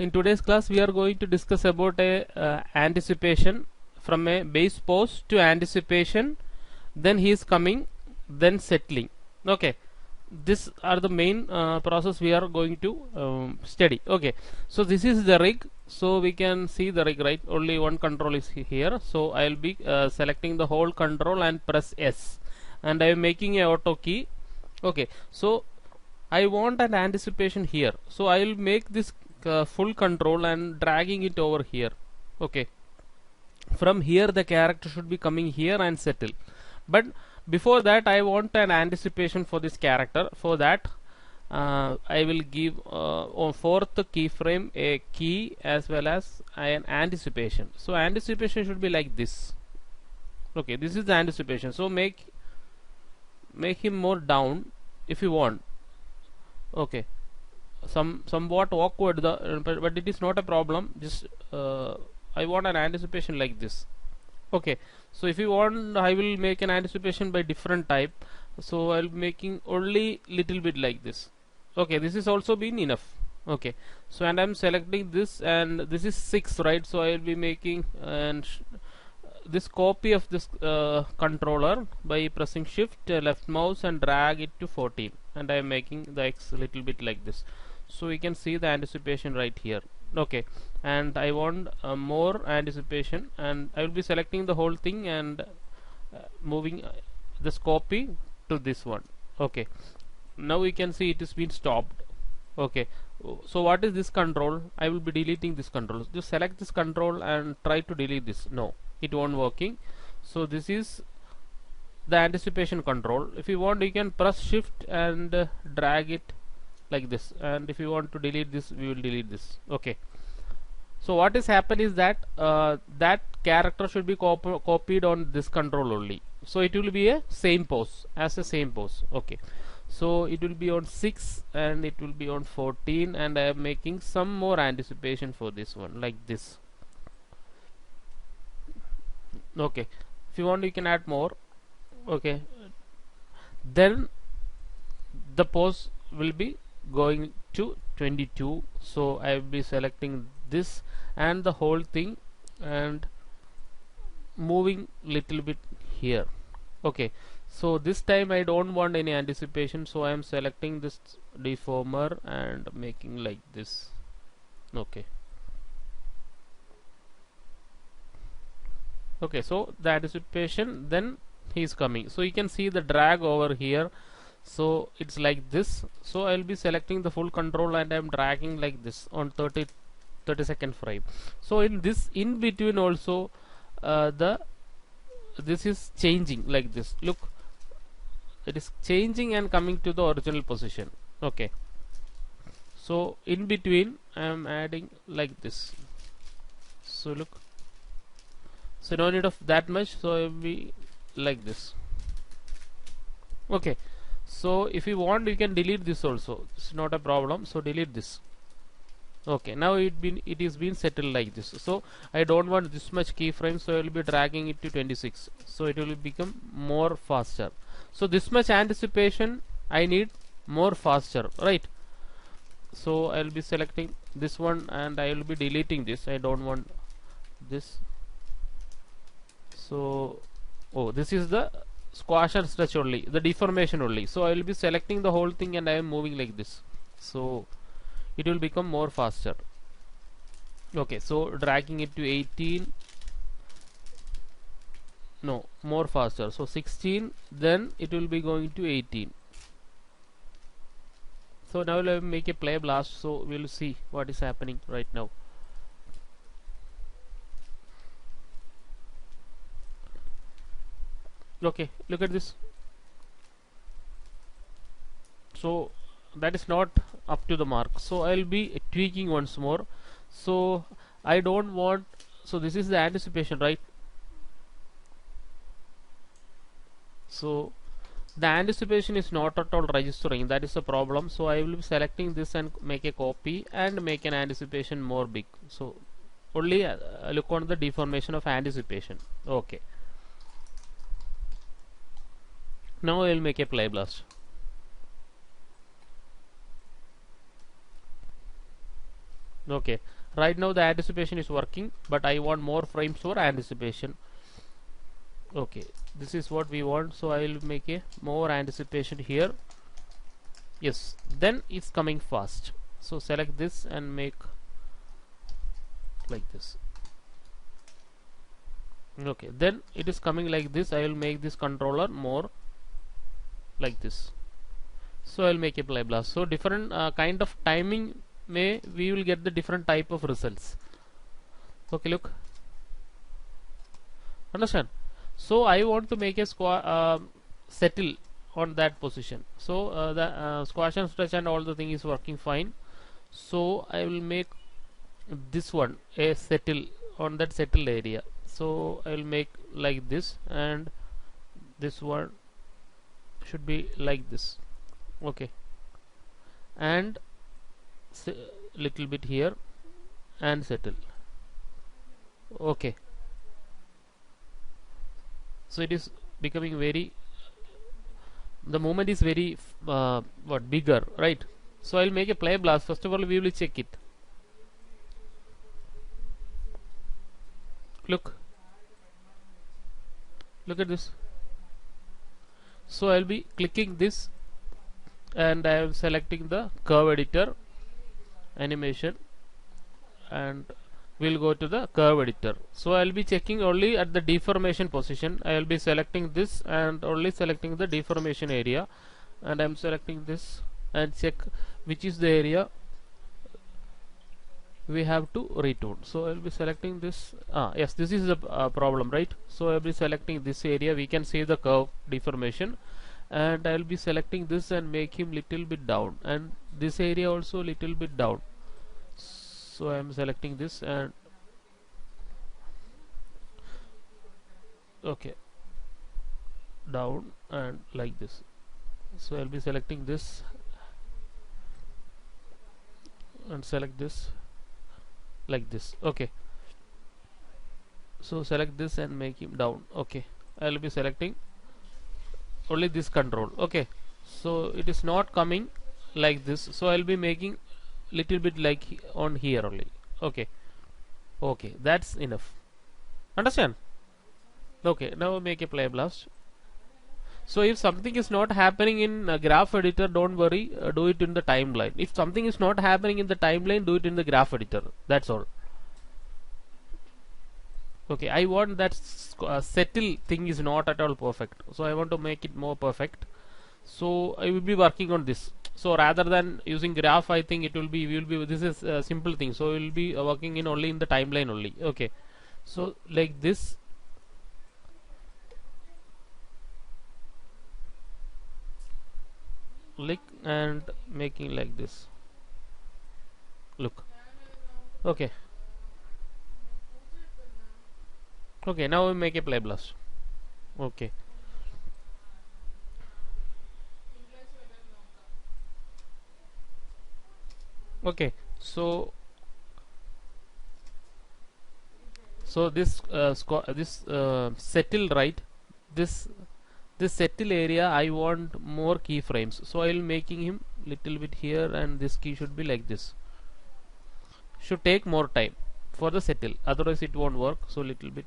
In today's class we are going to discuss about a anticipation from a base pose to anticipation, then he is coming, then settling. Okay, these are the main process we are going to study. Okay, so this is the rig, so we can see the rig, right? Only one control is here, so I will be selecting the whole control and press S, and I am making a auto key. Okay, so I want an anticipation here, so I will make this full control and dragging it over here. Okay, from here the character should be coming here and settle, but before that I want an anticipation for this character. For that I will give on fourth keyframe a key as well as an anticipation. So anticipation should be like this. Okay, this is the anticipation, so make him more down if you want. Okay, somewhat awkward but it is not a problem. Just I want an anticipation like this. Okay, so if you want I will make an anticipation by different type, so I'll making only little bit like this. Okay, this is also been enough. Okay, so and I'm selecting this, and this is 6, right? So I'll be making and this copy of this controller by pressing shift left mouse and drag it to 14, and I am making the X little bit like this, so we can see the anticipation right here. Okay, and I want more anticipation, and I will be selecting the whole thing and moving this copy to this one. Okay, now we can see it has been stopped. Okay, so what is this control? I will be deleting this control. Just select this control and try to delete this. No, it won't working. So this is the anticipation control. If you want you can press shift and drag it like this, and if you want to delete this we will delete this. Okay, so what is happened is that that character should be copied on this control only, so it will be a same pose as a same pose. Okay, so it will be on 6 and it will be on 14, and I am making some more anticipation for this one like this. Okay, if you want you can add more. Okay, then the pose will be going to 22, so I will be selecting this and the whole thing and moving little bit here. Okay, so this time I don't want any anticipation, so I am selecting this deformer and making like this. Okay, okay, so the anticipation, then he is coming, so you can see the drag over here, so it's like this. So I'll be selecting the full control and I'm dragging like this on 30-second frame. So in this in between also this is changing like this. Look, it is changing and coming to the original position. Okay, so in between I am adding like this. So look, so no need of that much, so I will be like this. Okay, so if you want you can delete this also, it's not a problem, so delete this. Okay, now it is been settled like this. So I don't want this much keyframe, so I will be dragging it to 26, so it will become more faster. So this much anticipation I need more faster, right? So I will be selecting this one and I will be deleting this. I don't want this. So this is the squash and stretch only, the deformation only, so I will be selecting the whole thing and I am moving like this, so it will become more faster. Okay, so dragging it to 18, no, more faster, so 16, then it will be going to 18. So now I will make a play blast, so we will see what is happening right now. Okay, look at this. So that is not up to the mark, so I'll be tweaking once more. So I don't want, so this is the anticipation, right? So the anticipation is not at all registering, that is the problem. So I will be selecting this and make a copy and make an anticipation more big. So only look on the deformation of anticipation. Okay, now I will make a play blast. Okay, right now the anticipation is working, but I want more frames for anticipation. Okay, this is what we want, so I will make a more anticipation here. Yes, then it's coming fast, so select this and make like this. Okay, then it is coming like this. I will make this controller more like this, so I'll make a play blast. So different kind of timing, may we will get the different type of results. Okay, look, understand? So I want to make a settle on that position. So the squash and stretch and all the thing is working fine, so I will make this one a settle on that settle area. So I will make like this, and this one should be like this. Okay, and little bit here and settle. Okay, so it is becoming very, the movement is very what, bigger, right? So I'll make a play blast. First of all, we will check it. Look at this. So I'll be clicking this, and I am selecting the curve editor animation, and we'll go to the curve editor. So I'll be checking only at the deformation position. I'll be selecting this and only selecting the deformation area, and I'm selecting this and check which is the area we have to retune. So I'll be selecting this. Yes, this is the problem, right? So I'll be selecting this area. We can see the curve deformation, and I'll be selecting this and make him little bit down, and this area also little bit down. So I'm selecting this and okay, down and like this. So I'll be selecting this and select this like this. Okay, so select this and make him down. Okay, I'll be selecting only this control. Okay, so it is not coming like this, so I'll be making little bit like on here only. Okay, okay, that's enough. Understand? Okay, now make a play blast. So if something is not happening in graph editor, don't worry, do it in the timeline. If something is not happening in the timeline, do it in the graph editor. That's all. Okay, I want that settle thing is not at all perfect, so I want to make it more perfect. So I will be working on this. So rather than using graph, I think it will be, this is a simple thing, so we will be working in only in the timeline only. Okay, so like this. Click and making like this. Look. Okay, okay, now we make a play blast. Okay, okay, so this settle, right, this settle area I want more keyframes, so I'll making him little bit here, and this key should be like this. Should take more time for the settle, otherwise it won't work. So little bit,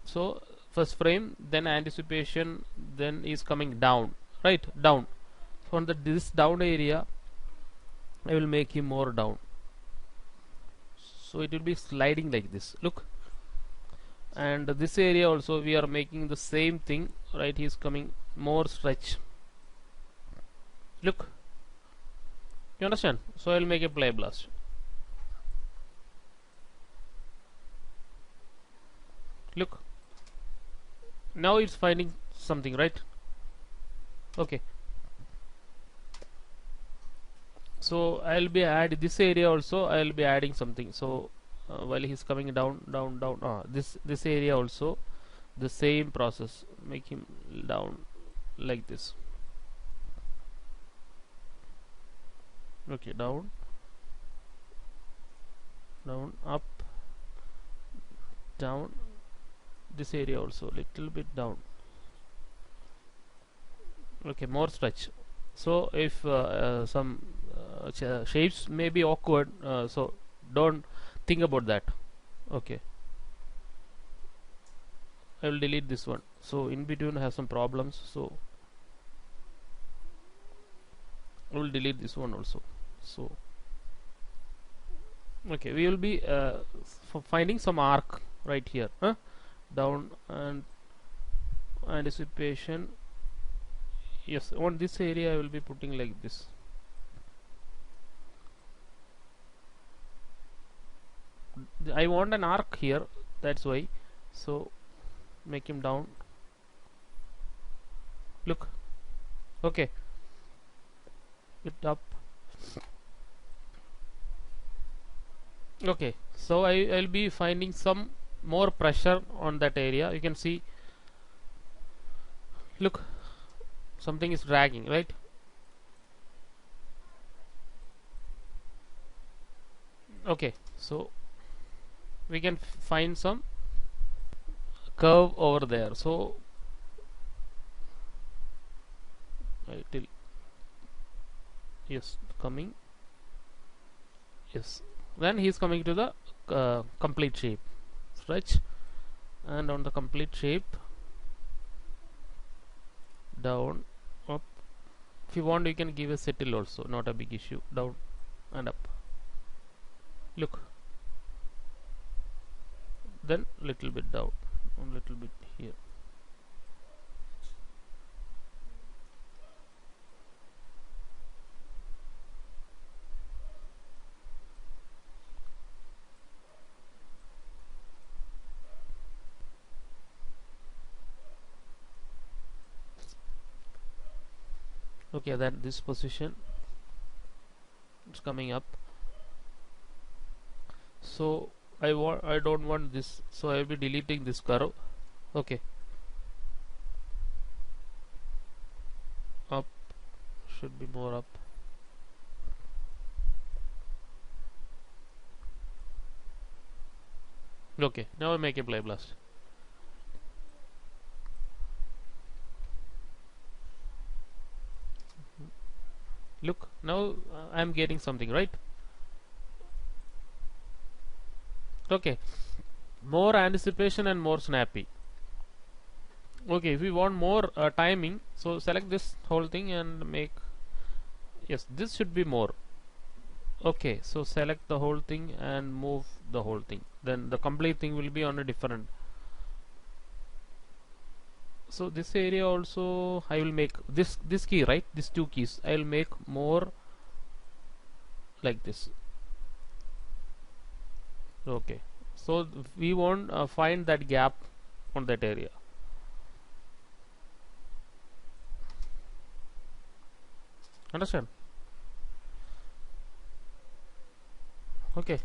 so first frame, then anticipation, then is coming down, right, down. From the this down area I will make him more down, so it will be sliding like this. Look, and this area also we are making the same thing, right? He is coming more stretch. Look, you understand? So I will make a play blast. Look, now it's finding something, right? Okay, so I'll be adding this area also. I'll be adding something. So while he's coming down, this area also the same process. Make him down like this. Okay, down, up, down. This area also little bit down. Okay, more stretch. So if some shapes may be awkward, so don't think about that. Okay, I will delete this one. So in between I have some problems, so I will delete this one also. So okay, we will be finding some arc right here, down and anticipation. Yes, on this area I will be putting like this. I want an arc here, that's why. So make him down. Look, okay, it up. Okay, so I'll be finding some more pressure on that area. You can see, look, something is dragging, right? Okay, so we can find some curve over there. So till yes, coming, yes, then he is coming to the complete shape. Stretch, and on the complete shape, down, up. If you want, you can give a settle also, not a big issue. Down and up. Look, then little bit down, a little bit here. Okay, then this position it's coming up. So I don't want this, so I will be deleting this curve. Okay, up, should be more up. Okay, now I make a play blast. Look, now I am getting something, right? Okay, more anticipation and more snappy. Okay, if we want more timing, so select this whole thing and make, yes, this should be more. Okay, so select the whole thing and move the whole thing, then the complete thing will be on a different. So this area also I will make this key, right, these two keys I will make more like this. Okay, so we won't find that gap on that area. Understand? Okay,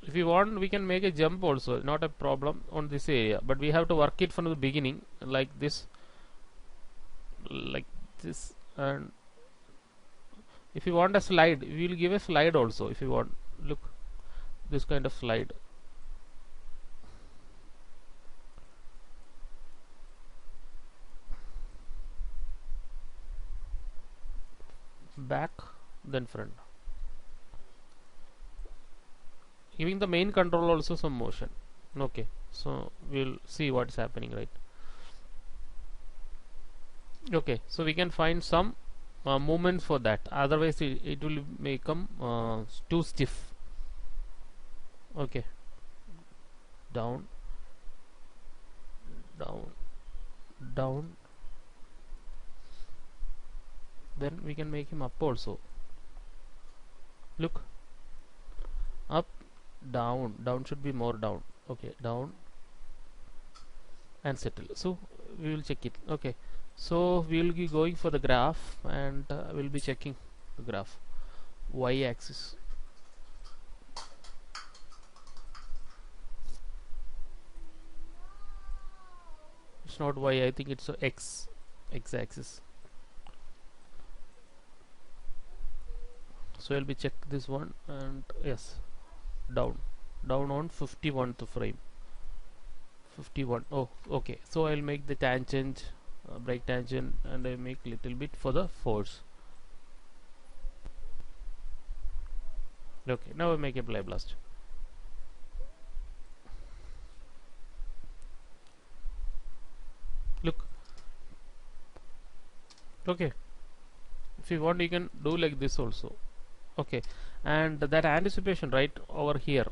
if you want we can make a jump also, not a problem on this area, but we have to work it from the beginning like this, and if you want a slide we will give a slide also if you want. Look, this kind of slide. Back then front, giving the main control also some motion. Okay, so we'll see what's happening, right? Okay, so we can find some movement for that, otherwise it will become too stiff. Okay, down, down, down, then we can make him up also. Look, up, down, down should be more down. Okay, down and settle. So we will check it. Okay, so we will be going for the graph and we'll be checking the graph. Y axis, it's not Y, I think it's a X axis. So I'll be check this one, and yes, down on 51th frame, 51. Oh, okay, so I'll make the tangent, break tangent, and I make little bit for the force. Okay, now we make a play blast. Look. Okay, if you want you can do like this also. Okay, and that anticipation right over here,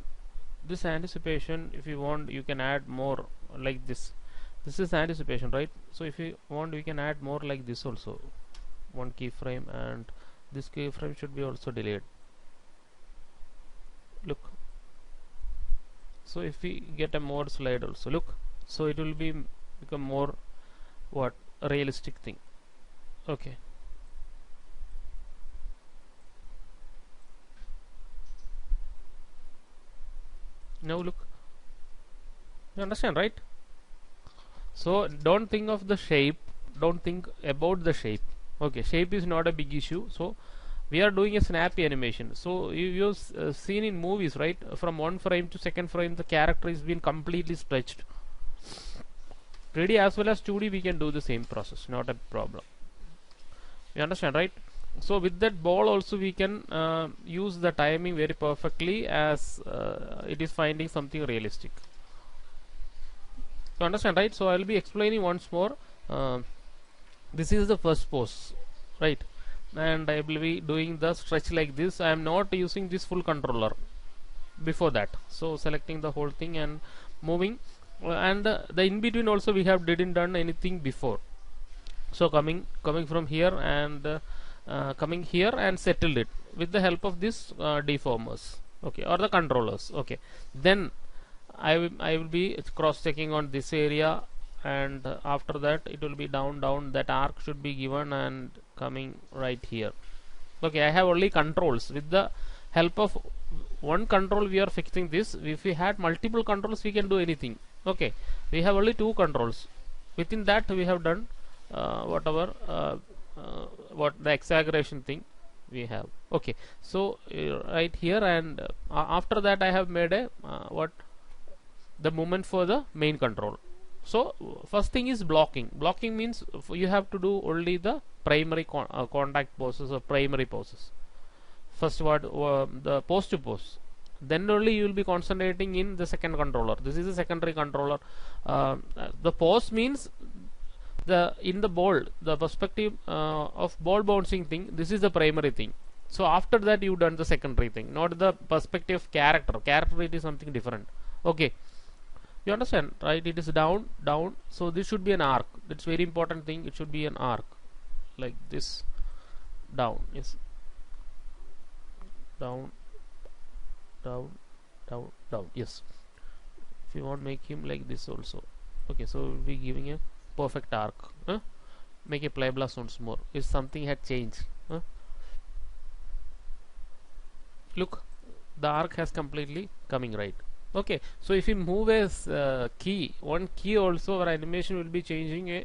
this anticipation, if you want you can add more like this. This is anticipation, right? So if you want we can add more like this also, one keyframe, and this keyframe should be also delayed. Look, so if we get a more slide also, look, so it will be become more what a realistic thing. Okay, now look, you understand, right? So don't think of the shape, don't think about the shape. Okay, shape is not a big issue. So we are doing a snappy animation. So you've seen in movies, right? From one frame to second frame the character is been completely stretched. 3D as well as 2D we can do the same process, not a problem. You understand, right? So with that ball also we can use the timing very perfectly, as it is finding something realistic. You understand, right? So I will be explaining once more. This is the first pose, right? And I will be doing the stretch like this. I am not using this full controller before that. So selecting the whole thing and moving, and the in between also we have didn't done anything before. So coming from here and coming here and settled it with the help of this deformers, okay, or the controllers. Okay, then I will be cross checking on this area, and after that it will be down, that arc should be given and coming right here. Okay, I have only controls. With the help of one control we are fixing this. If we had multiple controls we can do anything. Okay, we have only two controls. Within that we have done whatever what the exaggeration thing we have. Okay, so right here, and after that I have made a what the movement for the main control. So first thing is blocking. Blocking means you have to do only the primary contact poses or primary poses. First what the pose to pose, then only you will be concentrating in the second controller. This is a secondary controller. The pose means the in the ball, the perspective of ball bouncing thing, this is the primary thing. So after that you done the secondary thing, not the perspective of character. It is something different. Okay, you understand, right? It is down. So this should be an arc. That's very important thing. It should be an arc like this. Down is down. Yes, if you want make him like this also. Okay, so we'll be giving a perfect arc. Make a play blast once more if something had changed. Look, the arc has completely coming right. Okay, so if you move a key, one key also, our animation will be changing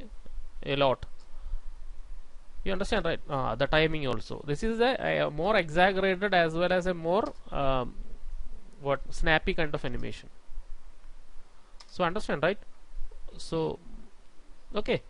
a lot. You understand, right? The timing also. This is a more exaggerated as well as a more what snappy kind of animation. So understand, right? So okay,